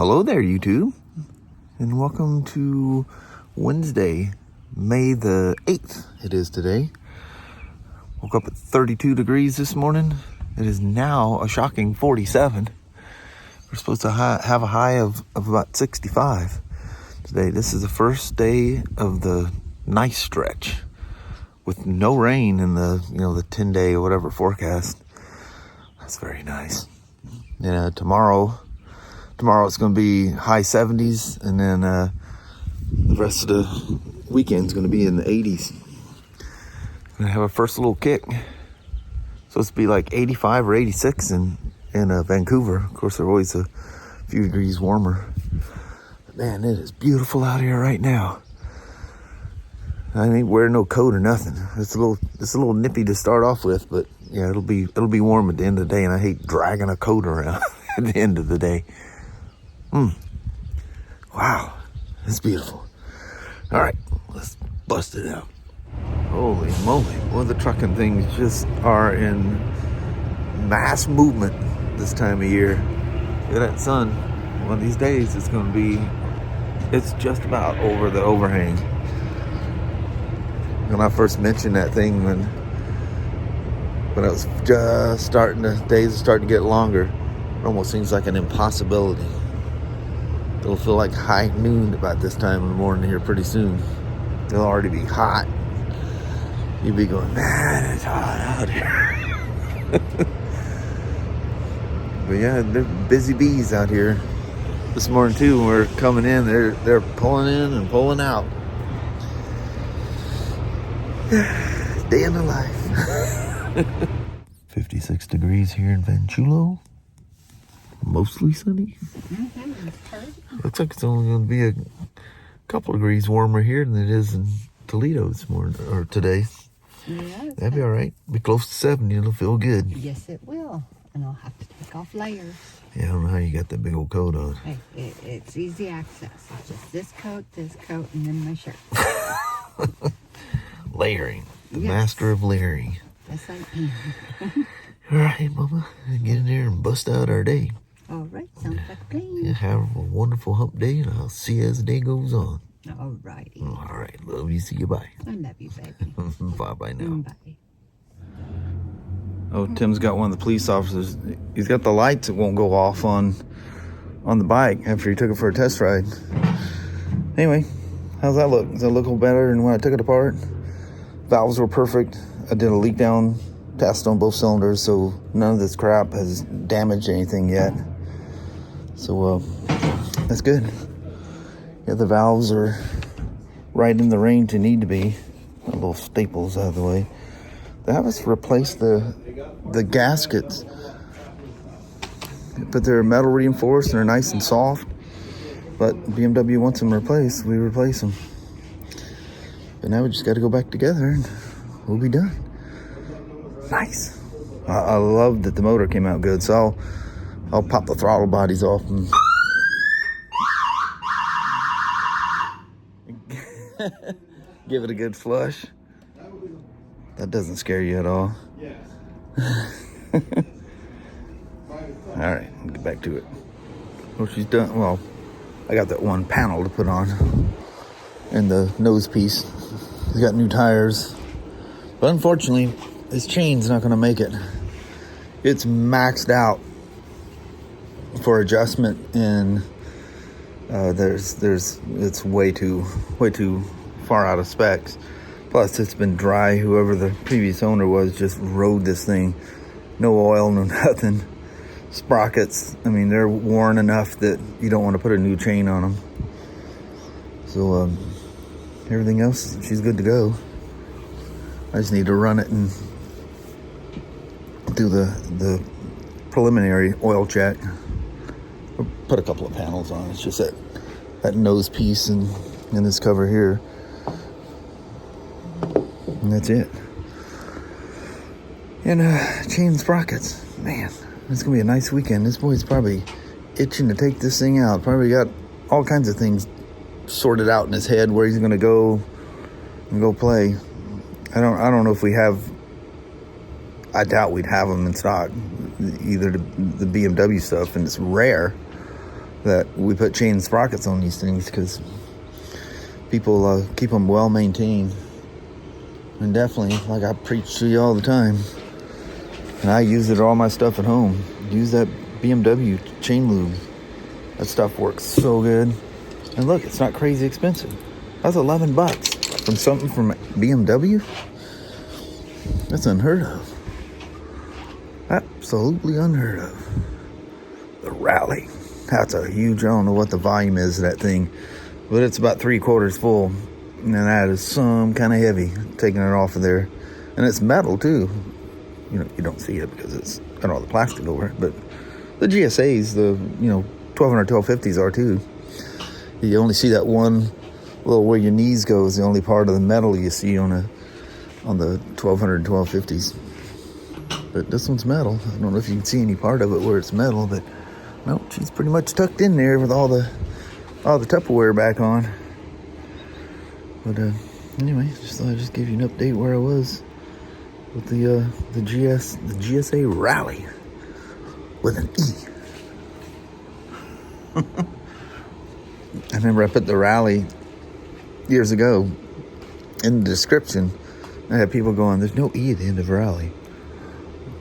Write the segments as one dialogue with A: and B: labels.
A: hello there, YouTube, and welcome to Wednesday, May the 8th. It is today. Woke up at 32 degrees this morning. It is now a shocking 47. We're supposed to have a high of about 65 today. This is the first day of the nice stretch with no rain in the, the 10-day or whatever forecast. That's very nice. Yeah, tomorrow it's going to be high 70s, and then the rest of the weekend's going to be in the 80s. Going to have our first little kick. Supposed to be like 85 or 86 in Vancouver. Of course, they're always a few degrees warmer. But man, it is beautiful out here right now. I ain't wearing no coat or nothing. It's a little nippy to start off with, but yeah, it'll be warm at the end of the day, and I hate dragging a coat around at the end of the day. Wow, it's beautiful. All right, let's bust it out. Holy moly, well, the trucking things just are in mass movement this time of year. Look at that sun. One of these days it's just about over the overhang. When I first mentioned that thing, when it was just days are starting to get longer, it almost seems like an impossibility. It'll feel like high noon about this time in the morning here pretty soon. It'll already be hot. You'll be going, man, it's hot out here. But yeah, they're busy bees out here this morning too. When we're coming in, they're pulling in and pulling out. Day in the life. 56 degrees here in Vanchulo. Mostly sunny. Looks like it's only going to be a couple of degrees warmer here than it is in Toledo this morning or today.
B: Yeah,
A: that'd be all right. Be close to 70. It'll feel good.
B: Yes, it will. And I'll have to take off layers.
A: Yeah, I don't know how you got that big old coat on.
B: Hey, it's easy access. It's just this coat, and then my shirt.
A: Layering. The master of layering.
B: Yes, I am.
A: All right, Mama. Get in there and bust out our day.
B: All right, sounds like a plan.
A: Yeah, have a wonderful hump day, and I'll see you as the day goes on.
B: All righty.
A: All right, love you. See you. Bye.
B: I love you, baby.
A: Bye now.
B: Bye.
A: Oh, Tim's got one of the police officers. He's got the lights that won't go off on the bike after he took it for a test ride. Anyway, how's that look? Does that look a little better than when I took it apart? Valves were perfect. I did a leak down test on both cylinders, so none of this crap has damaged anything yet. So that's good. Yeah, the valves are right in the range they need to be. A little staples out of the way. They have us replace the gaskets, but they're metal reinforced and they're nice and soft. But BMW wants them replaced. We replace them. But now we just got to go back together and we'll be done. Nice. I love that the motor came out good, so I'll pop the throttle bodies off and give it a good flush. That doesn't scare you at all. All right, get back to it. Well, she's done. Well, I got that one panel to put on and the nose piece. He's got new tires, but unfortunately, this chain's not going to make it. It's maxed out for adjustment, and it's way too far out of specs. Plus, it's been dry. Whoever the previous owner was just rode this thing. No oil, no nothing. Sprockets, I mean, they're worn enough that you don't want to put a new chain on them. So, everything else, she's good to go. I just need to run it and do the preliminary oil check. I'll put a couple of panels on. It's just that nose piece and this cover here. And that's it. And chain sprockets. Man, it's going to be a nice weekend. This boy's probably itching to take this thing out. Probably got all kinds of things sorted out in his head where he's going to go and go play. I don't know if we have. I doubt we'd have them in stock. Either the BMW stuff, and it's rare. that we put chain and sprockets on these things because people keep them well maintained. And definitely, like I preach to you all the time, and I use it all my stuff at home. Use that BMW chain lube. That stuff works so good. And look, it's not crazy expensive. That's $11 from something from BMW. That's unheard of. Absolutely unheard of. The Rally. That's a huge, I don't know what the volume is of that thing, but it's about 3/4 full. And that is some kind of heavy, taking it off of there. And it's metal too. You know, you don't see it because it's got all the plastic over it. But the GSAs, the 1200, 1250s are too. You only see that one little where your knees go is the only part of the metal you see on the 1200, 1250s. But this one's metal. I don't know if you can see any part of it where it's metal, but no, she's pretty much tucked in there with all the Tupperware back on. But anyway, just thought I'd just give you an update where I was with the GSA Rally with an E. I remember I put the Rally years ago in the description. I had people going, "There's no E at the end of Rally."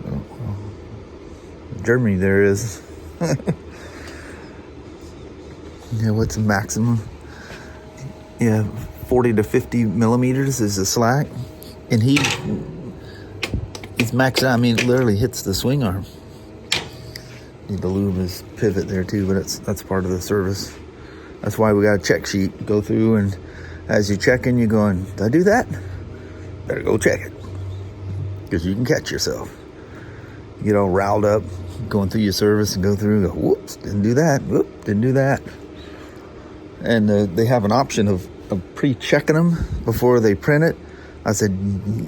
A: Oh, well, Germany there is. Yeah, what's the maximum? Yeah, 40 to 50 millimeters is the slack, and he's maxed out. I mean, it literally hits the swing arm. Need to lube his pivot there too, but that's part of the service. That's why we got a check sheet. Go through, and as you're checking, you're going, "Did I do that? Better go check it," because you can catch yourself. You get all riled up going through your service and go through and go, "Whoops, didn't do that. Whoop, didn't do that." And they have an option of pre-checking them before they print it. I said,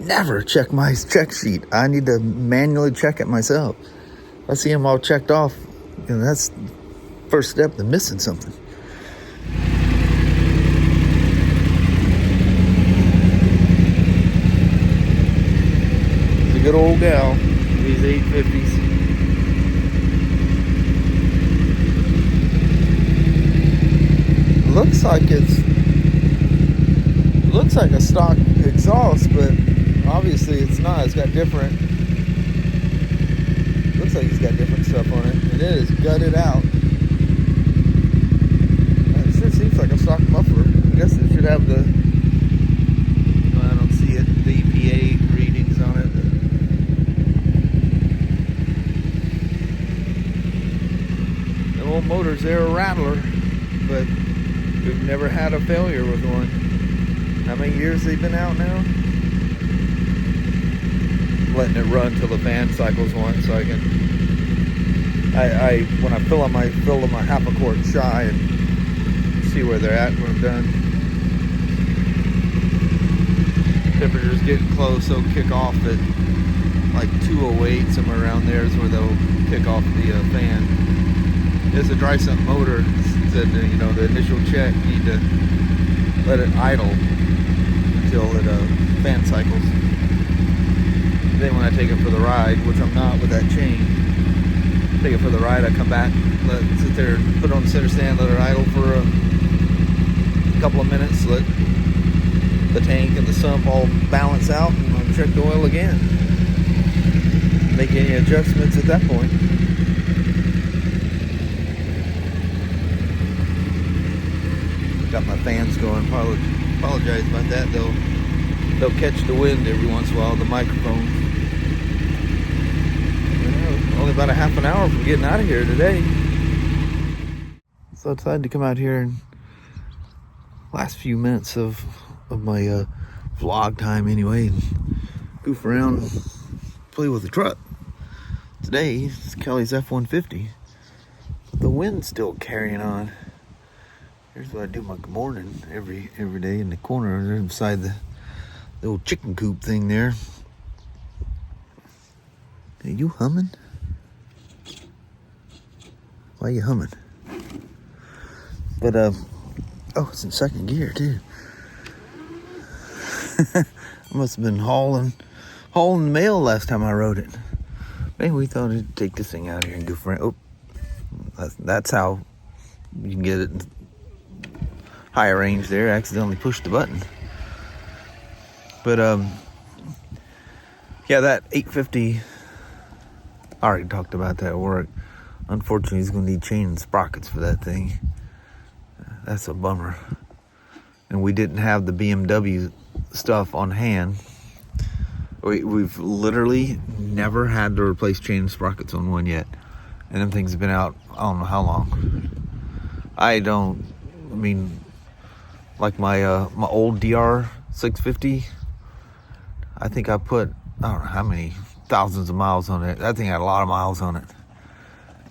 A: never check my check sheet. I need to manually check it myself. I see them all checked off, and that's the first step to missing something. It's a good old gal, these 850s. Looks like a stock exhaust, but obviously it's not. It's got different. Looks like it's got different stuff on it, and it is gutted out. It sure seems like a stock muffler. I guess it should have the. I don't see it. The EPA readings on it. The old motors, they're a rattler, but we've never had a failure with one. How many years they've been out now? Letting it run till the fan cycles once, so I can. When I fill them half a quart shy and see where they're at when I'm done. Temperature's getting close, so kick off at like 208, somewhere around there is where they'll kick off the fan. It's a dry sump motor. Said the initial check, you need to let it idle until it fan cycles. Then when I take it for the ride, which I'm not with that chain, take it for the ride, I come back, let it sit there, put it on the center stand, let it idle for a couple of minutes, let the tank and the sump all balance out, and I'll check the oil again. Make any adjustments at that point. Got my fans going. Apologize about that. They'll catch the wind every once in a while, the microphone. Well, only about a half an hour from getting out of here today. So I decided to come out here and last few minutes of my vlog time anyway, and goof around, play with the truck. Today it's Kelly's F-150. The wind's still carrying on. Here's what I do my good morning every day in the corner there beside the old chicken coop thing there. Are you humming? Why are you humming? But oh, it's in second gear too. I must have been hauling mail last time I rode it. Maybe we thought I'd take this thing out here and go for it. Oh, that's how you can get it higher range there. I accidentally pushed the button. But yeah, that 850, I already talked about that at work. Unfortunately, he's going to need chain and sprockets for that thing. That's a bummer. And we didn't have the BMW stuff on hand. We've literally never had to replace chain and sprockets on one yet. And them things have been out, I don't know how long. I mean, like my old DR 650, I think I put, I don't know how many thousands of miles on it. That thing had a lot of miles on it.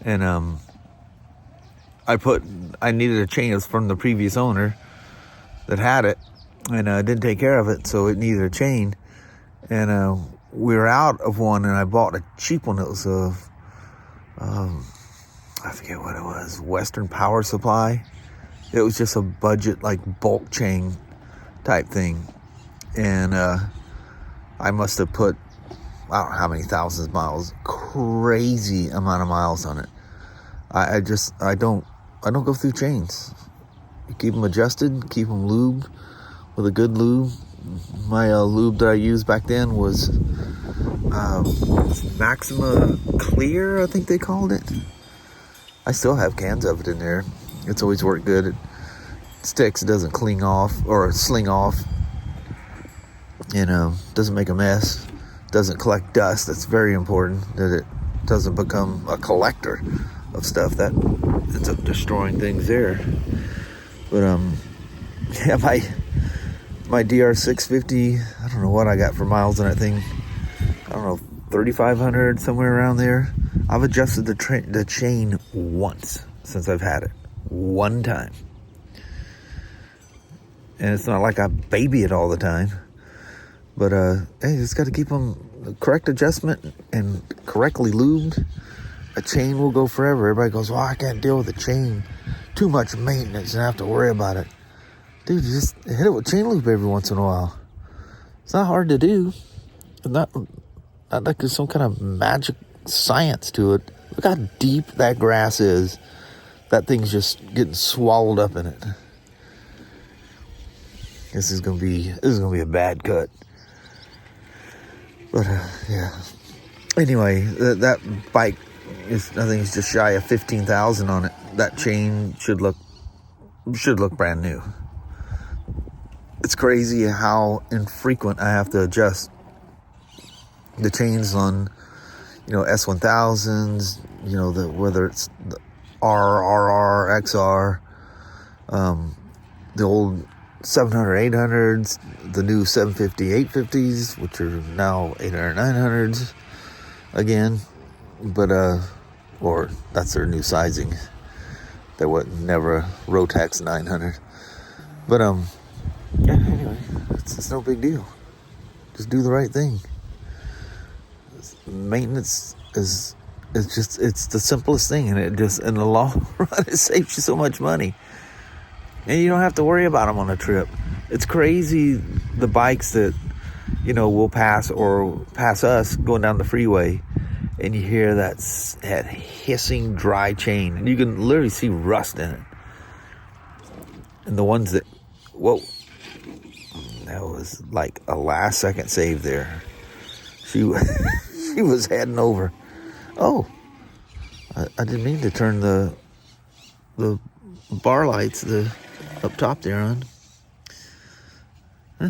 A: And I needed a chain. It was from the previous owner that had it, and I didn't take care of it, so it needed a chain. And we were out of one, and I bought a cheap one. It was I forget what it was, Western Power Supply. It was just a budget, like, bulk chain type thing. And I must have put, I don't know how many thousands of miles, crazy amount of miles on it. I don't go through chains. You keep them adjusted, keep them lubed with a good lube. My lube that I used back then was Maxima Clear, I think they called it. I still have cans of it in there. It's always worked good. It sticks, it doesn't cling off or sling off. Doesn't make a mess. Doesn't collect dust. That's very important, that it doesn't become a collector of stuff that ends up destroying things there. But yeah, my DR650, I don't know what I got for miles on that thing. I don't know, 3,500, somewhere around there. I've adjusted the chain once since I've had it. One time. And it's not like I baby it all the time. But hey, just got to keep them the correct adjustment and correctly lubed. A chain will go forever. Everybody goes, well, I can't deal with a chain. Too much maintenance and I have to worry about it. Dude, you just hit it with chain loop every once in a while. It's not hard to do. It's not like there's some kind of magic science to it. Look how deep that grass is. That thing's just getting swallowed up in it. This is gonna be a bad cut. But yeah. Anyway, that bike is, I think it's just shy of 15,000 on it. That chain should look brand new. It's crazy how infrequent I have to adjust the chains on, S1000s, whether it's the RRR, XR, the old 700, 800s, the new 750, 850s, which are now 800, 900s again. But, or that's their new sizing. There was never a Rotax 900. But, yeah, anyway, it's no big deal. Just do the right thing. Maintenance is it's the simplest thing, and it just, in the long run, it saves you so much money. And you don't have to worry about them on a trip. It's crazy, the bikes that, will pass us going down the freeway, and you hear that hissing dry chain, and you can literally see rust in it. And the ones that, whoa, that was like a last second save there. She was heading over. Oh, I didn't mean to turn the bar lights, up top there on. Huh?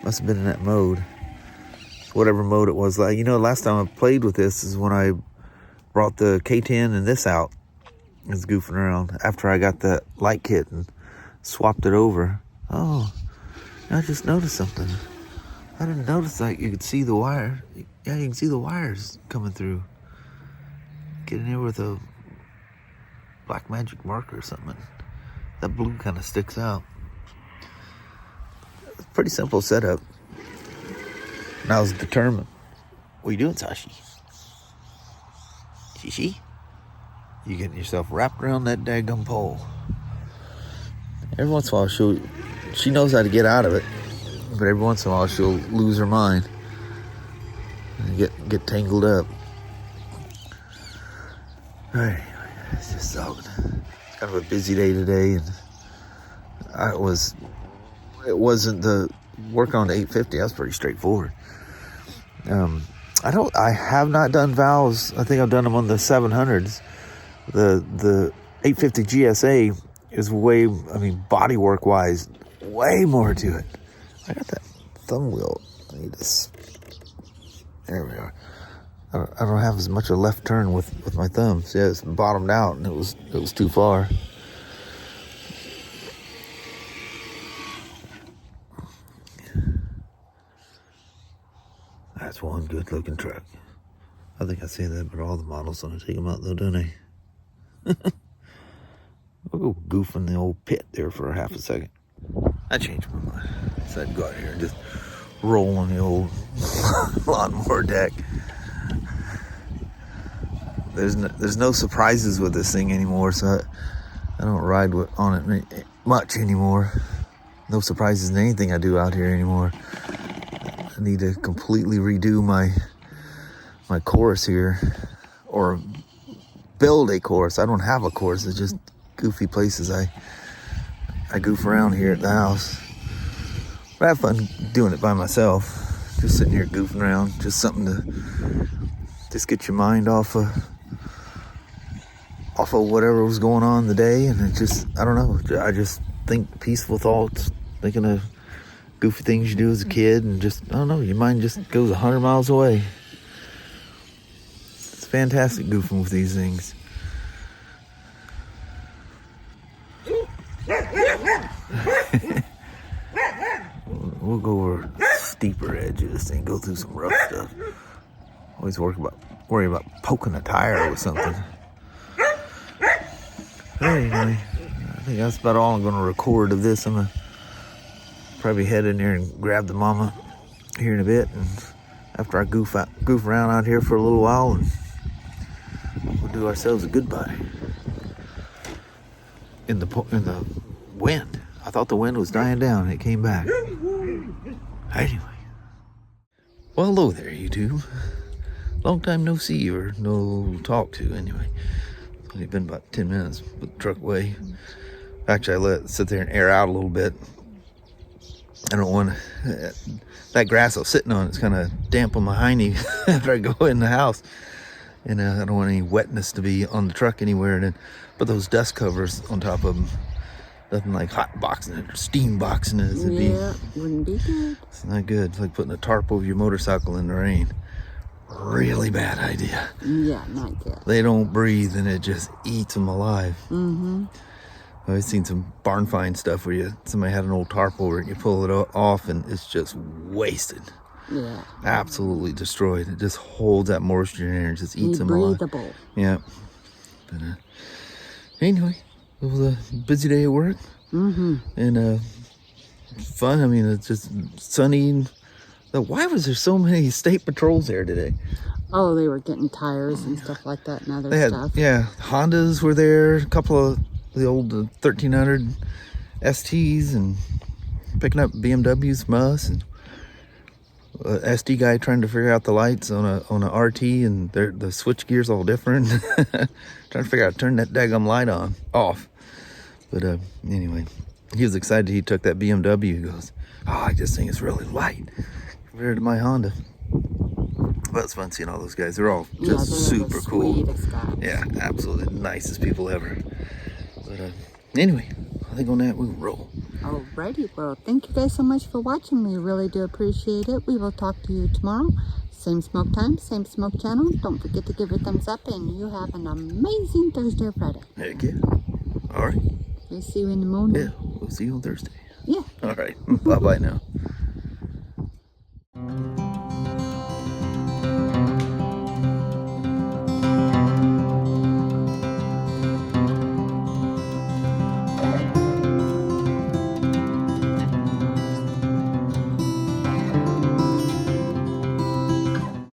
A: Must have been in that mode. Whatever mode it was. Like, last time I played with this is when I brought the K10 and this out. I was goofing around after I got the light kit and swapped it over. Oh, I just noticed something. I didn't notice that you could see the wire. Yeah, you can see the wires coming through. Get in here with a black magic marker or something. That blue kind of sticks out. It's a pretty simple setup. And I was determined. What are you doing, Sashi? Shishi? You getting yourself wrapped around that daggum pole. Every once in a while she knows how to get out of it. But every once in a while she'll lose her mind and get tangled up. Alright, it's just so kind of a busy day today, and it wasn't the work on the 850. That's pretty straightforward. I have not done valves. I think I've done them on the 700s. The 850 GSA is way, I mean, bodywork wise, way more to it. I got that thumb wheel. I need this. There we are. I don't have as much a left turn with my thumbs. Yeah, it's bottomed out and it was too far. That's one good looking truck. I think I say that about all the models when I take them out though, don't I? We'll go goof in the old pit there for a half a second. I changed my mind. I decided to go out here and just roll on the old lawnmower deck. There's no surprises with this thing anymore, so I don't ride on it much anymore. No surprises in anything I do out here anymore. I need to completely redo my course here, or build a course. I don't have a course. It's just goofy places I goof around here at the house. But I have fun doing it by myself. Just sitting here goofing around. Just something to just get your mind off of whatever was going on the day, and it just, I don't know, I just think peaceful thoughts, thinking of goofy things you do as a kid, and just, I don't know, your mind just goes 100 miles away. It's fantastic goofing with these things. We'll go over a steeper edge of this thing, go through some rough stuff. Always worry about poking a tire or something. Anyway, I think that's about all I'm going to record of this. I'm going to probably head in there and grab the mama here in a bit, and after I goof around out here for a little while, and we'll do ourselves a goodbye. In the wind. I thought the wind was dying down and it came back. Anyway. Well, hello there, YouTube. Long time no see or no talk to, anyway. It's only been about 10 minutes with the truck away. Actually, I let it sit there and air out a little bit. I don't want to, that grass I was sitting on, it's kind of damp on my hiney after I go in the house. And I don't want any wetness to be on the truck anywhere. And then, but those dust covers on top of them, nothing like hot boxing it or steam boxing it.
B: Wouldn't be good.
A: It's not good. It's like putting a tarp over your motorcycle in the rain. Really bad idea.
B: Yeah, not good.
A: They don't breathe and it just eats them alive.
B: Mm-hmm.
A: I've seen some barn find stuff where somebody had an old tarp over it and you pull it off and it's just wasted.
B: Yeah.
A: Absolutely destroyed. It just holds that moisture in there and just eats them alive.
B: Breathable.
A: Yeah. But anyway, it was a busy day at work.
B: Mm-hmm.
A: And fun. I mean, it's just sunny. Why was there so many state patrols there today?
B: Oh, they were getting tires and stuff like that and other stuff.
A: Yeah, Hondas were there, a couple of the old 1300 STs, and picking up BMWs, Mus, and SD guy trying to figure out the lights on a RT, and the switch gear's all different. Trying to figure out how to turn that daggum light off. But anyway, he was excited. He took that BMW. He goes, "Oh, this thing is really light compared to my Honda." But it's fun seeing all those guys. They're all just super cool.
B: Guys.
A: Yeah, absolutely the nicest people ever. But anyway, I think on that we can roll.
B: Alrighty, well, thank you guys so much for watching. We really do appreciate it. We will talk to you tomorrow. Same smoke time, same smoke channel. Don't forget to give it a thumbs up, and you have an amazing Thursday or Friday.
A: Heck yeah. All right.
B: We'll see you in the morning.
A: Yeah, we'll see you on Thursday.
B: Yeah.
A: All right. Bye-bye now.